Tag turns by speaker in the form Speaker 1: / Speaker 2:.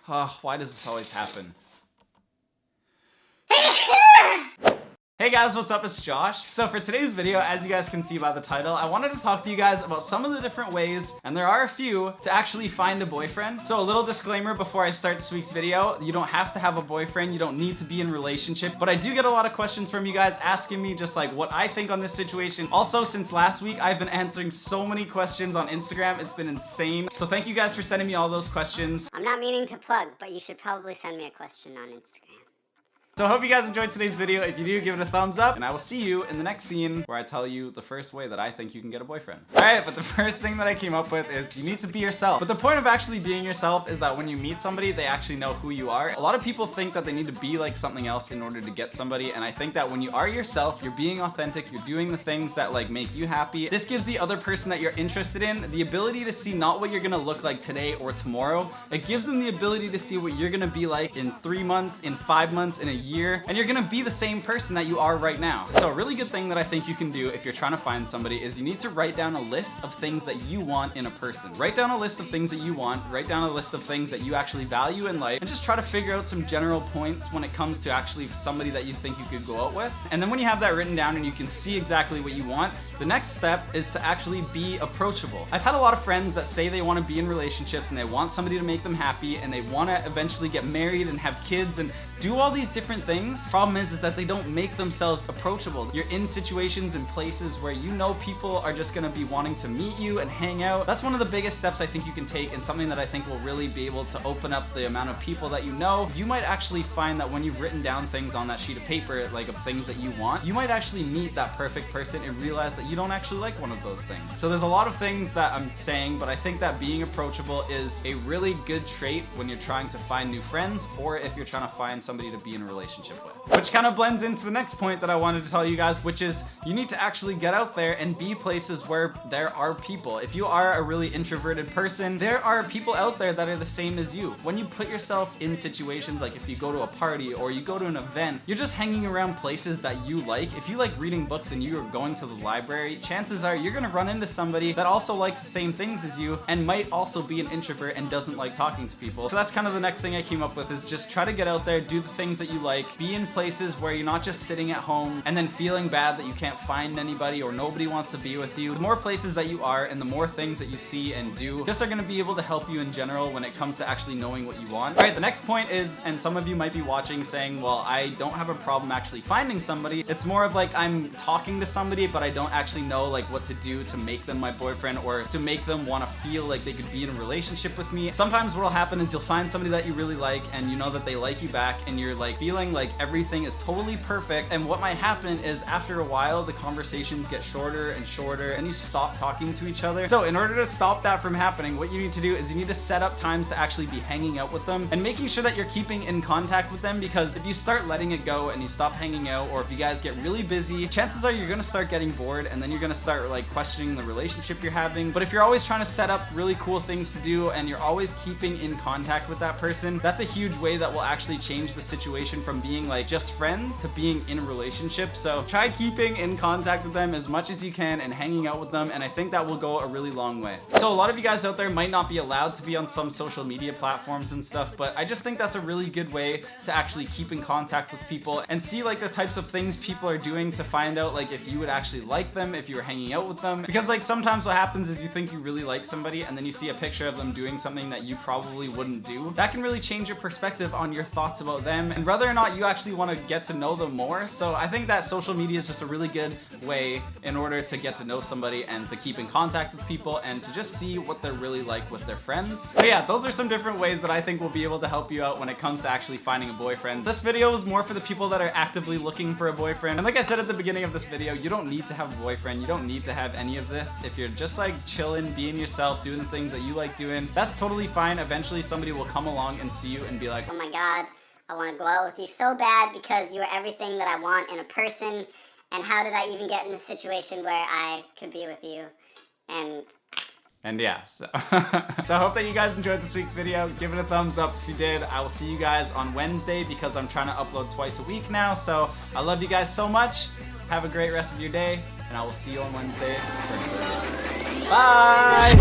Speaker 1: Oh, why does this always happen? Hey guys, what's up? It's Josh. So for today's video, as you guys can see by the title, I wanted to talk to you guys about some of the different ways, and there are a few, to actually find a boyfriend. So a little disclaimer before I start this week's video, you don't have to have a boyfriend, you don't need to be in a relationship, but I do get a lot of questions from you guys asking me just like what I think on this situation. Also, since last week, I've been answering so many questions on Instagram, it's been insane. So thank you guys for sending me all those questions.
Speaker 2: I'm not meaning to plug, but you should probably send me a question on Instagram.
Speaker 1: So I hope you guys enjoyed today's video. If you do, give it a thumbs up, and I will see you in the next scene where I tell you the first way that I think you can get a boyfriend. Alright, but the first thing that I came up with is you need to be yourself. But the point of actually being yourself is that when you meet somebody, they actually know who you are. A lot of people think that they need to be like something else in order to get somebody, and I think that when you are yourself, you're being authentic, you're doing the things that like make you happy. This gives the other person that you're interested in the ability to see not what you're gonna look like today or tomorrow. It gives them the ability to see what you're gonna be like in 3 months, in 5 months, in a year, and you're gonna be the same person that you are right now. So a really good thing that I think you can do if you're trying to find somebody is you need to write down a list of things that you want in a person. Write down a list of things that you want, write down a list of things that you actually value in life, and just try to figure out some general points when it comes to actually somebody that you think you could go out with. And then when you have that written down and you can see exactly what you want, the next step is to actually be approachable. I've had a lot of friends that say they want to be in relationships and they want somebody to make them happy and they want to eventually get married and have kids and do all these different things. Problem is that they don't make themselves approachable. You're in situations and places where you know people are just gonna be wanting to meet you and hang out. That's one of the biggest steps I think you can take, and something that I think will really be able to open up the amount of people that you know. You might actually find that when you've written down things on that sheet of paper, like of things that you want, you might actually meet that perfect person and realize that you don't actually like one of those things. So there's a lot of things that I'm saying, but I think that being approachable is a really good trait when you're trying to find new friends, or if you're trying to find somebody to be in a relationship with. Which kind of blends into the next point that I wanted to tell you guys, which is you need to actually get out there and be places where there are people. If you are a really introverted person, there are people out there that are the same as you. When you put yourself in situations like if you go to a party or you go to an event, you're just hanging around places that you like. If you like reading books and you are going to the library, chances are you're gonna run into somebody that also likes the same things as you and might also be an introvert and doesn't like talking to people. So that's kind of the next thing I came up with, is just try to get out there, do the things that you like, be in places where you're not just sitting at home and then feeling bad that you can't find anybody or nobody wants to be with you. The more places that you are and the more things that you see and do just are going to be able to help you in general when it comes to actually knowing what you want. Alright, the next point is, and some of you might be watching saying, well, I don't have a problem actually finding somebody. It's more of like I'm talking to somebody but I don't actually know like what to do to make them my boyfriend or to make them want to feel like they could be in a relationship with me. Sometimes what will happen is you'll find somebody that you really like and you know that they like you back and you're like feeling like everything is totally perfect, and what might happen is after a while the conversations get shorter and shorter and you stop talking to each other. So in order to stop that from happening, what you need to do is you need to set up times to actually be hanging out with them and making sure that you're keeping in contact with them, because if you start letting it go and you stop hanging out, or if you guys get really busy, chances are you're gonna start getting bored and then you're gonna start like questioning the relationship you're having. But if you're always trying to set up really cool things to do and you're always keeping in contact with that person, that's a huge way that will actually change the situation from being like just friends to being in a relationship. So try keeping in contact with them as much as you can and hanging out with them, and I think that will go a really long way. So a lot of you guys out there might not be allowed to be on some social media platforms and stuff, but I just think that's a really good way to actually keep in contact with people and see like the types of things people are doing to find out like if you would actually like them if you were hanging out with them. Because like sometimes what happens is you think you really like somebody and then you see a picture of them doing something that you probably wouldn't do. That can really change your perspective on your thoughts about them and whether or not you actually want to get to know them more. So I think that social media is just a really good way in order to get to know somebody and to keep in contact with people and to just see what they're really like with their friends. So yeah, those are some different ways that I think will be able to help you out when it comes to actually finding a boyfriend. This video is more for the people that are actively looking for a boyfriend. And like I said at the beginning of this video, you don't need to have a boyfriend. You don't need to have any of this. If you're just like chilling, being yourself, doing the things that you like doing, that's totally fine. Eventually somebody will come along and see you and be like,
Speaker 2: oh my god, I want to go out with you so bad because you are everything that I want in a person, and how did I even get in a situation where I could be with you? And
Speaker 1: yeah, so I hope that you guys enjoyed this week's video. Give it a thumbs up if you did. I will see you guys on Wednesday because I'm trying to upload twice a week now. So I love you guys so much. Have a great rest of your day, and I will see you on Wednesday. Bye!